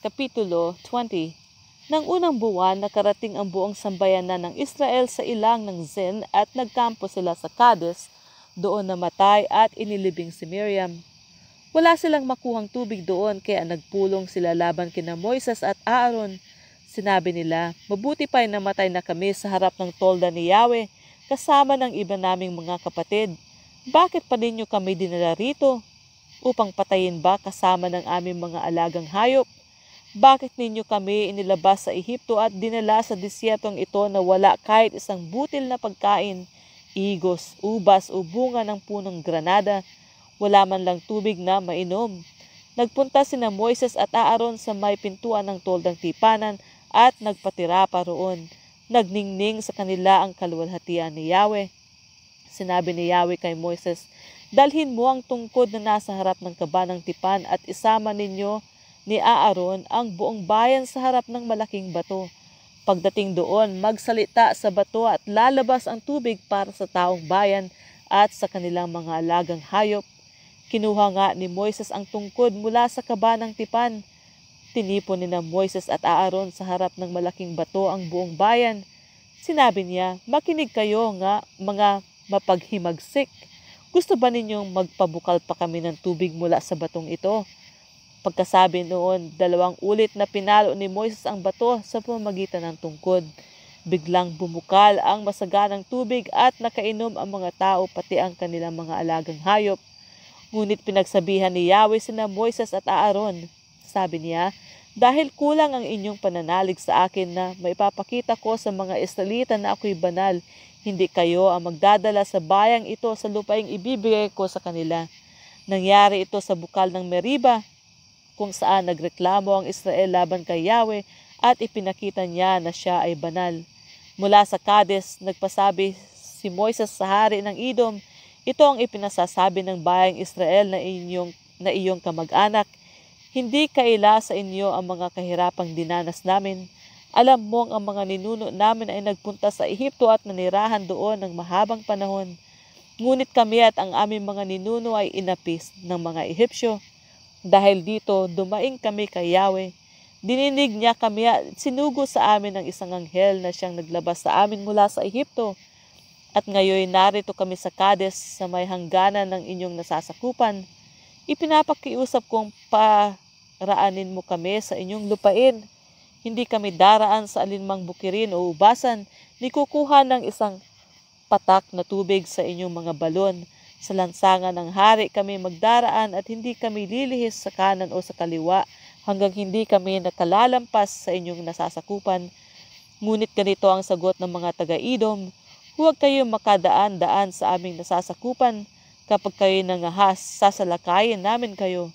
Kapitulo 20. Nang unang buwan, nakarating ang buong sambayanan ng Israel sa ilang ng Zin at nagkampo sila sa Kades. Doon namatay at inilibing si Miriam. Wala silang makuhang tubig doon kaya nagpulong sila laban kina Moises at Aaron. Sinabi nila, mabuti pa'y namatay na kami sa harap ng tolda ni Yahweh kasama ng iba naming mga kapatid. Bakit pa ninyo kami dinala rito? Upang patayin ba kasama ng aming mga alagang hayop? Bakit ninyo kami inilabas sa Ehipto at dinala sa disyertong ito na wala kahit isang butil na pagkain, igos, ubas o bunga ng punong granada? Wala man lang tubig na mainom. Nagpunta sina Moises at Aaron sa may pintuan ng toldang tipanan at nagpatira pa roon. Nagningning sa kanila ang kaluwalhatian ni Yahweh. Sinabi ni Yahweh kay Moises, dalhin mo ang tungkod na nasa harap ng kaba ng tipan at isama ninyo ni Aaron ang buong bayan sa harap ng malaking bato. Pagdating doon, magsalita sa bato at lalabas ang tubig para sa taong bayan at sa kanilang mga alagang hayop. Kinuha nga ni Moises ang tungkod mula sa kaba ng tipan. Tinipon ni na Moises at Aaron sa harap ng malaking bato ang buong bayan. Sinabi niya, makinig kayo nga mga mapaghimagsik. Gusto ba ninyong magpabukal pa kami ng tubig mula sa batong ito? Pagkasabi noon, 2 ulit na pinalo ni Moises ang bato sa pamamagitan ng tungkod. Biglang bumukal ang masaganang tubig at nakainom ang mga tao pati ang kanilang mga alagang hayop. Ngunit pinagsabihan ni Yahweh sina Moises at Aaron. Sabi niya, dahil kulang ang inyong pananalig sa akin na maipapakita ko sa mga Israelita na ako'y banal, hindi kayo ang magdadala sa bayang ito sa lupaing ibibigay ko sa kanila. Nangyari ito sa bukal ng Meriba, kung saan nagreklamo ang Israel laban kay Yahweh at ipinakita niya na siya ay banal. Mula sa Kades, nagpasabi si Moises sa hari ng Edom, ito ang ipinasasabi ng bayang Israel na iyong kamag-anak, hindi kaila sa inyo ang mga kahirapang dinanas namin. Alam mong ang mga ninuno namin ay nagpunta sa Ehipto at nanirahan doon ng mahabang panahon. Ngunit kami at ang aming mga ninuno ay inapis ng mga Ehipsyo. Dahil dito, dumaing kami kay Yahweh. Dininig niya kami at sinugo sa amin ng isang anghel na siyang naglabas sa amin mula sa Ehipto. At ngayon narito kami sa Kades sa may hangganan ng inyong nasasakupan. Ipinapakiusap kong paraanin mo kami sa inyong lupain. Hindi kami daraan sa alinmang bukirin o ubasan, ni kukuha ng isang patak na tubig sa inyong mga balon. Sa lansangan ng hari kami magdaraan at hindi kami lilihis sa kanan o sa kaliwa hanggang hindi kami nakalalampas sa inyong nasasakupan. Ngunit ganito ang sagot ng mga taga-Edom, huwag kayo makadaan-daan sa aming nasasakupan. Kapag kayo nangahas, sasalakayin namin kayo.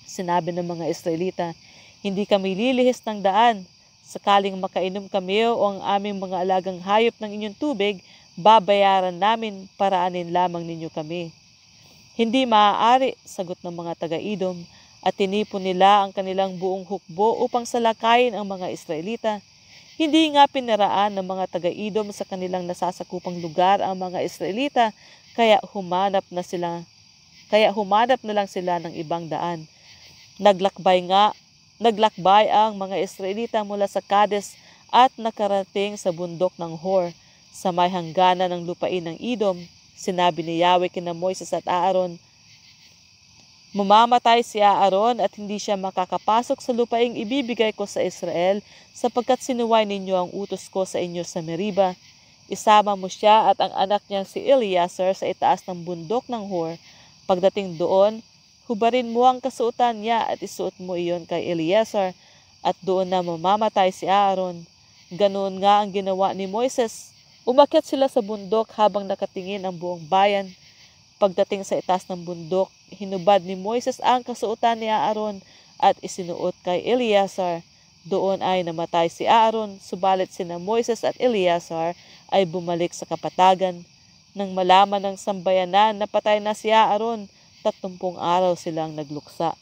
Sinabi ng mga Israelita, hindi kami lilihis ng daan. Sakaling makainom kami o ang aming mga alagang hayop ng inyong tubig, babayaran namin, paraanin lamang ninyo kami. Hindi maaari, sagot ng mga taga-Edom, at tinipon nila ang kanilang buong hukbo upang salakayin ang mga Israelita. Hindi nga pinaraan ng mga taga-Edom sa kanilang nasasakupang lugar ang mga Israelita, kaya humanap na lang sila ng ibang daan. Naglakbay ang mga Israelita mula sa Kades at nakarating sa bundok ng Hor, sa may hangganan ng lupain ng Edom. Sinabi ni Yahweh kina Moises at Aaron, mamamatay si Aaron at hindi siya makakapasok sa lupaing ibibigay ko sa Israel sapagkat sinuway ninyo ang utos ko sa inyo sa Meriba. Isama mo siya at ang anak niyang si Eleazar sa itaas ng bundok ng Hor. Pagdating doon, hubarin mo ang kasuotan niya at isuot mo iyon kay Eleazar at doon na mamamatay si Aaron. Ganoon nga ang ginawa ni Moises. Umakyat sila sa bundok habang nakatingin ang buong bayan. Pagdating sa itaas ng bundok, hinubad ni Moises ang kasuotan ni Aaron at isinuot kay Eleazar. Doon ay namatay si Aaron, subalit sina Moises at Eleazar ay bumalik sa kapatagan. Nang malaman ng sambayanan na patay na si Aaron, 30 araw silang nagluksa.